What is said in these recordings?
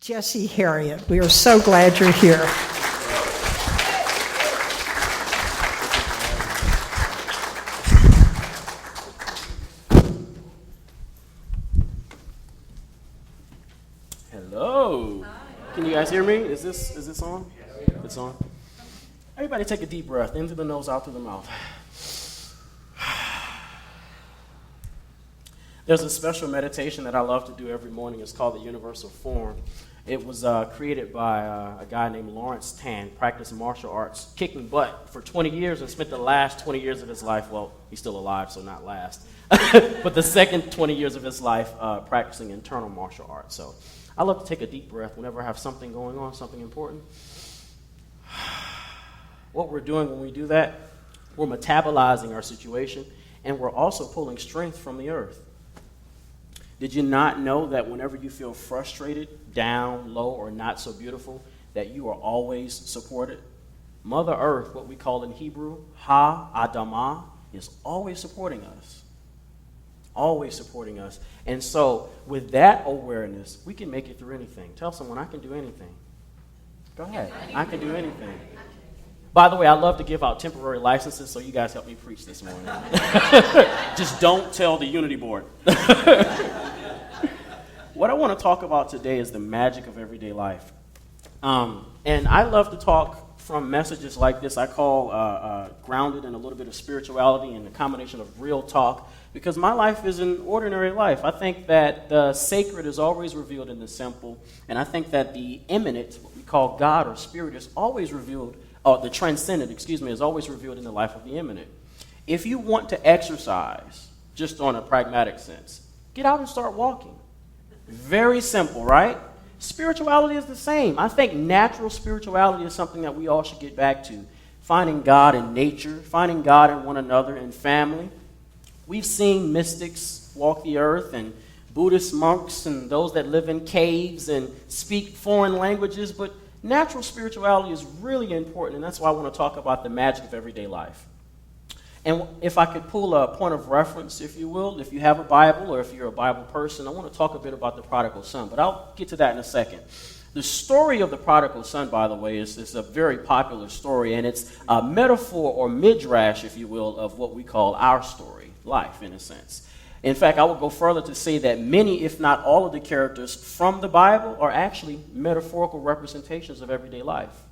Jesse Herriott. We are so glad you're here. Hello. Can you guys hear me? Is this on? It's on. Everybody take a deep breath, in through the nose, out through the mouth. There's a special meditation that I love to do every morning. It's called the Universal Form. It was created by a guy named Lawrence Tan, practiced martial arts, kicking butt for 20 years and spent the last 20 years of his life, well, he's still alive, so not last, but the second 20 years of his life practicing internal martial arts. So I love to take a deep breath whenever I have something going on, something important. What we're doing when we do that, we're metabolizing our situation, and we're also pulling strength from the earth. Did you not know that whenever you feel frustrated, down, low, or not so beautiful, that you are always supported? Mother Earth, what we call in Hebrew, Ha-Adamah, is always supporting us. Always supporting us. And so, with that awareness, we can make it through anything. Tell someone, I can do anything. Go ahead. I can do anything. By the way, I love to give out temporary licenses, so you guys help me preach this morning. Just don't tell the Unity Board. What I want to talk about today is the magic of everyday life. And I love to talk from messages like this I call grounded in a little bit of spirituality and a combination of real talk, because my life is an ordinary life. I think that the sacred is always revealed in the simple, and I think that the immanent, what we call God or spirit, is always revealed, the transcendent, is always revealed in the life of the immanent. If you want to exercise, just on a pragmatic sense, get out and start walking. Very simple, right? Spirituality is the same. I think natural spirituality is something that we all should get back to. Finding God in nature, finding God in one another, in family. We've seen mystics walk the earth, and Buddhist monks, and those that live in caves and speak foreign languages, but natural spirituality is really important, and that's why I want to talk about the magic of everyday life. And if I could pull a point of reference, if you will, if you have a Bible or if you're a Bible person, I want to talk a bit about the prodigal son, but I'll get to that in a second. The story of the prodigal son, by the way, is a very popular story, and it's a metaphor or midrash, if you will, of what we call our story, life, in a sense. In fact, I would go further to say that many, if not all of the characters from the Bible are actually metaphorical representations of everyday life.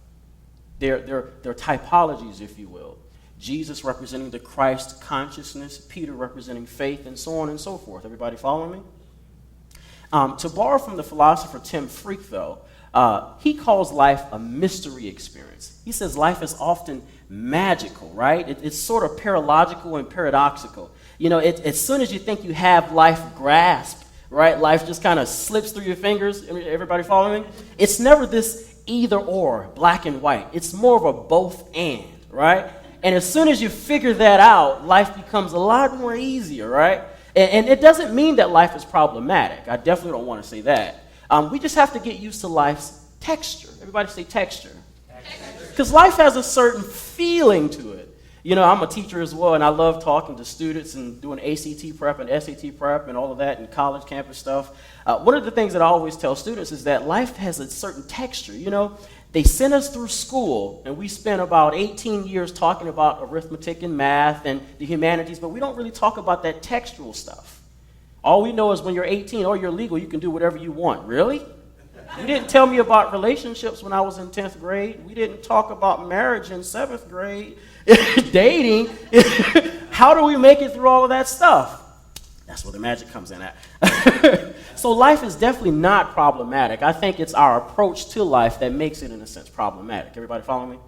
They're typologies, if you will. Jesus representing the Christ consciousness, Peter representing faith, and so on and so forth. Everybody following me? To borrow from the philosopher Tim Freak, though, he calls life a mystery experience. He says life is often magical, right? It's sort of paralogical and paradoxical. You know, as soon as you think you have life grasped, right, life just kind of slips through your fingers. Everybody following me? It's never this either or, black and white. It's more of a both and, right? And as soon as you figure that out, life becomes a lot more easier, right? And it doesn't mean that life is problematic. I definitely don't want to say that. We just have to get used to life's texture. Everybody say texture. Because life has a certain feeling to it. You know, I'm a teacher as well, and I love talking to students and doing ACT prep and SAT prep and all of that and college campus stuff. One of the things that I always tell students is that life has a certain texture. You know, they sent us through school, and we spent about 18 years talking about arithmetic and math and the humanities, but we don't really talk about that textual stuff. All we know is when you're 18 or you're legal, you can do whatever you want. Really? You didn't tell me about relationships when I was in 10th grade. We didn't talk about marriage in 7th grade. Dating. How do we make it through all of that stuff? That's where the magic comes in at. So life is definitely not problematic. I think it's our approach to life that makes it, in a sense, problematic. Everybody follow me?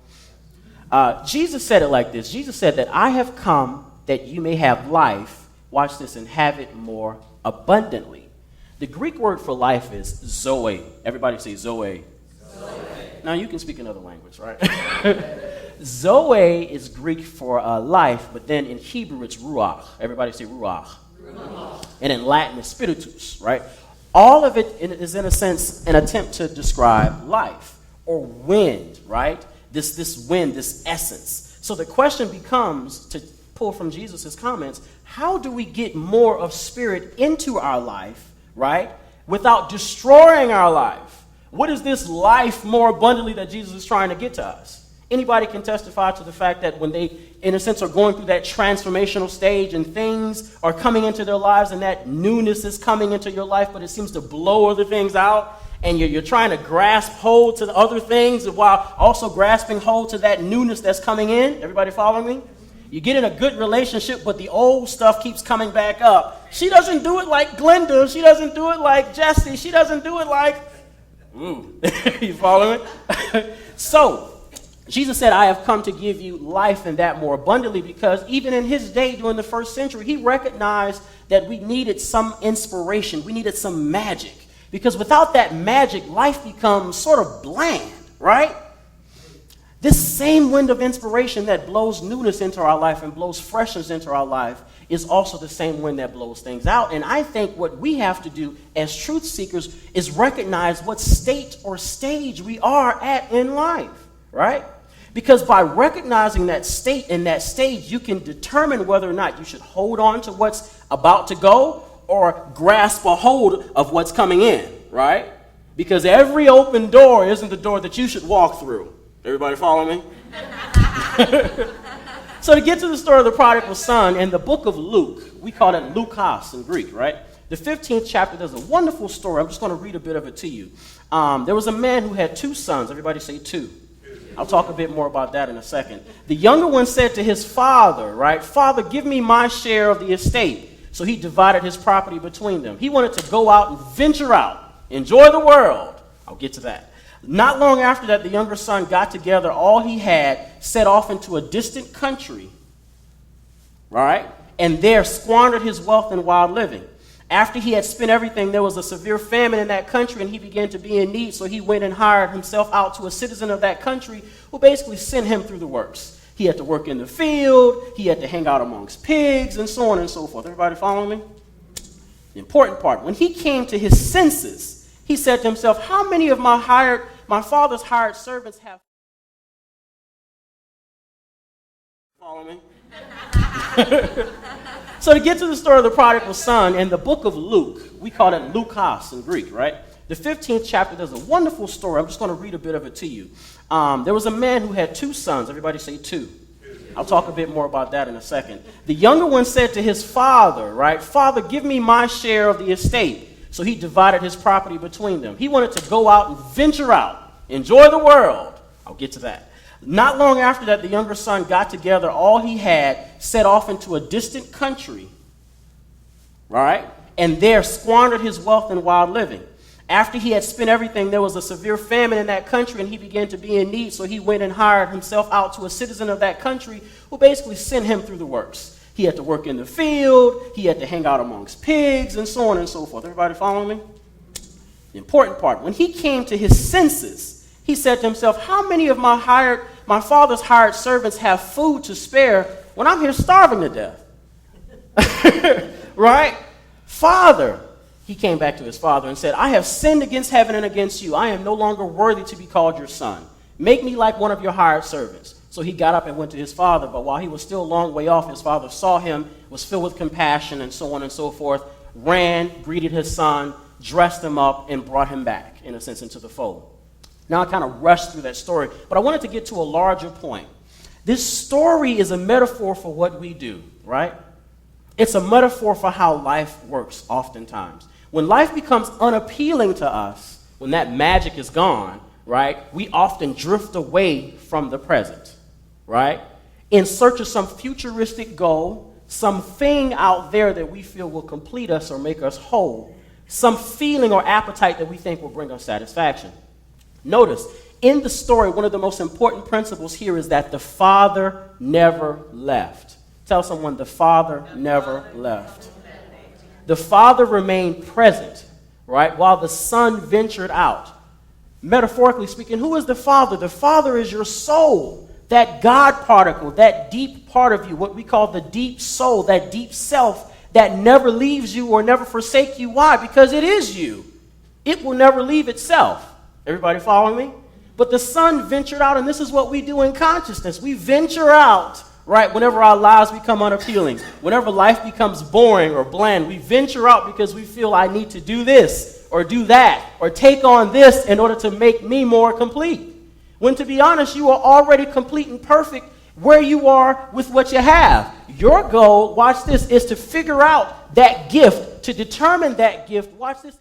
Jesus said it like this. Jesus said that I have come that you may have life, watch this, and have it more abundantly. The Greek word for life is zoe. Everybody say zoe. Zoe. Now you can speak another language, right? Zoe is Greek for life, but then in Hebrew it's ruach. Everybody say ruach. Ruach. And in Latin it's spiritus, right? All of it is, in a sense, an attempt to describe life or wind, right? This wind, this essence. So the question becomes, to pull from Jesus' comments, how do we get more of spirit into our life, right, without destroying our life? What is this life more abundantly that Jesus is trying to get to us? Anybody can testify to the fact that when they, in a sense, are going through that transformational stage and things are coming into their lives and that newness is coming into your life, but it seems to blow other things out, and you're trying to grasp hold to the other things while also grasping hold to that newness that's coming in. Everybody follow me? You get in a good relationship, but the old stuff keeps coming back up. She doesn't do it like Glenda. She doesn't do it like Jesse. She doesn't do it like... You follow me? So, Jesus said, I have come to give you life and that more abundantly, because even in his day during the first century, he recognized that we needed some inspiration. We needed some magic, because without that magic, life becomes sort of bland, right? This same wind of inspiration that blows newness into our life and blows freshness into our life is also the same wind that blows things out. And I think what we have to do as truth seekers is recognize what state or stage we are at in life, right? Because by recognizing that state and that stage, you can determine whether or not you should hold on to what's about to go or grasp a hold of what's coming in, right? Because every open door isn't the door that you should walk through. Everybody follow me? So to get to the story of the prodigal son, in the book of Luke, we call it Lukos in Greek, right? The 15th chapter, there's a wonderful story. I'm just going to read a bit of it to you. There was a man who had two sons. Everybody say two. I'll talk a bit more about that in a second. The younger one said to his father, right, Father, give me my share of the estate. So he divided his property between them. He wanted to go out and venture out, enjoy the world. I'll get to that. Not long after that, the younger son got together all he had, set off into a distant country, right, and there squandered his wealth in wild living. After he had spent everything, there was a severe famine in that country, and he began to be in need, so he went and hired himself out to a citizen of that country who basically sent him through the works. He had to work in the field, he had to hang out amongst pigs, and so on and so forth. Everybody following me? The important part, when he came to his senses, he said to himself, how many of my father's hired servants have... Follow me? So to get to the story of the prodigal son, in the book of Luke, we call it Lukos in Greek, right? The 15th chapter, there's a wonderful story. I'm just going to read a bit of it to you. There was a man who had two sons. Everybody say two. I'll talk a bit more about that in a second. The younger one said to his father, right, Father, give me my share of the estate. So he divided his property between them. He wanted to go out and venture out, enjoy the world. I'll get to that. Not long after that, the younger son got together all he had, set off into a distant country, right, and there squandered his wealth in wild living. After he had spent everything, there was a severe famine in that country, and he began to be in need, so he went and hired himself out to a citizen of that country who basically sent him through the works. He had to work in the field, he had to hang out amongst pigs, and so on and so forth. Everybody following me? The important part, when he came to his senses, he said to himself, how many of my father's hired servants have food to spare when I'm here starving to death? Right? Father, he came back to his father and said, I have sinned against heaven and against you. I am no longer worthy to be called your son. Make me like one of your hired servants. So he got up and went to his father, but while he was still a long way off, his father saw him, was filled with compassion, and so on and so forth, ran, greeted his son, dressed him up, and brought him back, in a sense, into the fold. Now I kind of rushed through that story, but I wanted to get to a larger point. This story is a metaphor for what we do, right? It's a metaphor for how life works oftentimes. When life becomes unappealing to us, when that magic is gone, right, we often drift away from the present, right, in search of some futuristic goal, something out there that we feel will complete us or make us whole, some feeling or appetite that we think will bring us satisfaction. Notice, in the story, one of the most important principles here is that the father never left. Tell someone, the father never left. The father remained present, right, while the son ventured out. Metaphorically speaking, who is the father? The father is your soul, that God particle, that deep part of you, what we call the deep soul, that deep self that never leaves you or never forsake you. Why? Because it is you. It will never leave itself. Everybody following me? But the son ventured out, and this is what we do in consciousness. We venture out, right, whenever our lives become unappealing, whenever life becomes boring or bland. We venture out because we feel I need to do this, or do that or take on this in order to make me more complete. When to be honest, you are already complete and perfect where you are with what you have. Your goal, watch this, is to figure out that gift, to determine that gift. Watch this.